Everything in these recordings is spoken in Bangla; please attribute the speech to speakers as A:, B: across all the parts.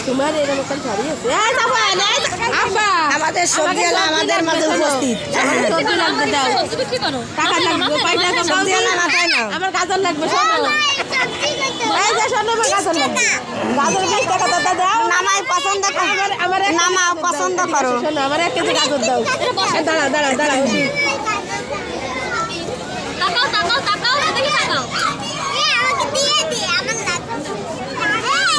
A: তোমার এরকম একটা শাড়ি আছে আব্বা
B: আমাদের সবজিওয়ালা আমাদের মাঝে উপস্থিত।
A: সবজি লাগবে দাও টাকা লাগবে পয়সা তো
B: সবজিওয়ালা মাথায় নাও।
A: আমার গাজর লাগবে শোনো এই যে শোনো আমার গাজর লাগবে গাজর 20 টাকা দাদা দাও
B: নামাই পছন্দ করো,
A: আমার
B: নামাও পছন্দ করো।
A: শোনো আমার 1 কেজি গাজর দাও দাঁড়াও দাঁড়াও দাঁড়াও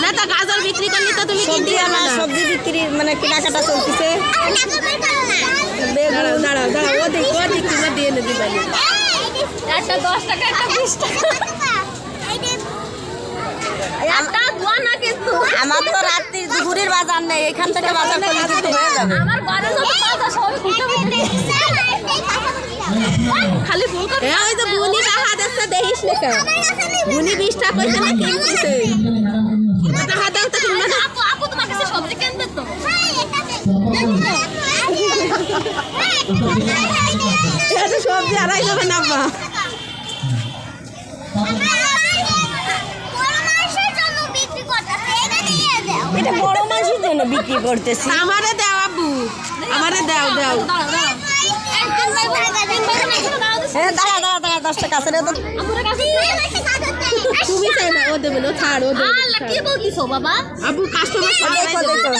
A: না তা গাজর বিক্রি করলে তো তুমি কিনতে যাবে না
B: সবজি বিক্রি মানে কেনাকাটা চলতেছে।
A: দাঁড়াও দাঁড়াও দাঁড়াও ওদিক কিনে দিয়ে নে দিবানি
C: একটা 10 টাকা একটা 20 টাকা একটা দোয়া না কিন্তু
B: আমার তো রাত্রি দুপুরের বাজার নেই, এখান থেকে বাজার করলে কিন্তু হয়ে যাবে।
C: আমার ঘরে যত কাজ আছে সব খুঁজে খালি ফুল করে
A: ওই যে বুনি টাকা দিচ্ছে দেখিস না কেন বুনি 20 টাকা কইছে না কিনতেছে টাকা দাও তো কিনবে না
C: আপু আপু তোমার কাছে সবজি কিনবে তো
A: এটা তো সবজি আড়াই যাবে না আব্বা
B: এটা বড় মাছের জন্য বিক্রি করতেছি।
A: আমারে দাও আব্বু আমারে দাও দাও
B: হ্যাঁ দাঁড়া দাঁড়া দাঁড়া 10 টাকা আছে রে তো।
A: তুমি চাই না ও দেবে না ছাড় ও দেবে
C: আল্লাহ কি বলতিছো বাবা
A: আব্বু কাস্টমার
B: দেখো দেখো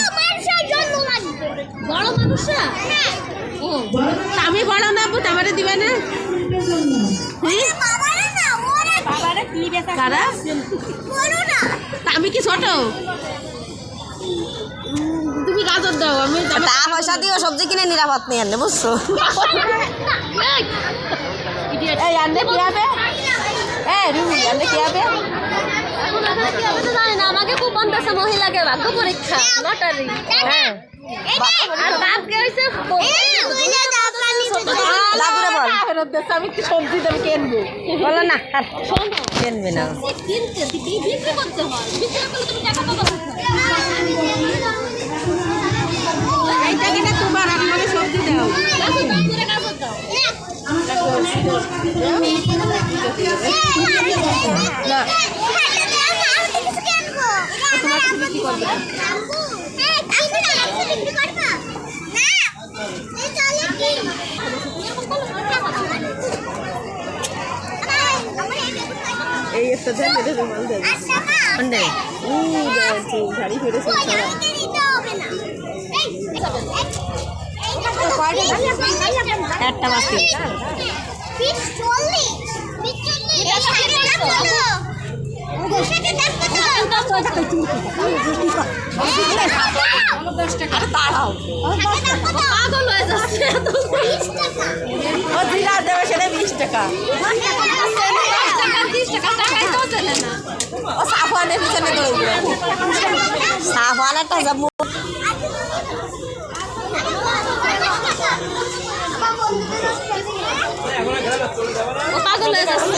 C: বড় মানুষরা ও
A: আমি বড় না আব্বু আমারে দিবে না কারা তা আমি কি ছোট তুমি গাজর দাও আমি
B: টাকা পয়সা দিও সবজি কিনে নিরাপদ নেই আনলে বুঝছো।
A: এই আনলে কি হবে রুমি আনলে কি হবে
C: জানি না আমাকে খুব বন্ধছে মহিলাকে ভাগ্য পরীক্ষা লটারি
A: হ্যাঁ
C: আর বাপকে হইছে
B: লাগুরে বল
A: ফেরত দিচ্ছে আমি কি সবজি দাম কিনবো
B: বলো না কিনবে না।
C: কিনতে বিক্রি করতে হয় বিক্রি করলে তুমি টাকা পাবা
A: এইটা কিনা তোমার আর আমাকে সবজি দাও
C: কাছে দাম করে কাছে দাও
A: না তোমার কাছে বিক্রি করবে না এই একটা দেন এটা রুমাল দেন
B: কোনটা
A: দেখছি শাড়ি ফেরেছে
B: একটা মাছ
C: পাগল হয়ে যাচ্ছে
A: ও জিরা দেবে সেটা 20 টাকা
C: 20 টাকা টাকাই তো চলে না
A: ও সাফওয়ানের পিছনে দৌড়বে
B: সাফওয়ানেরটা যাবো
C: ও পাগল হয়ে যাচ্ছে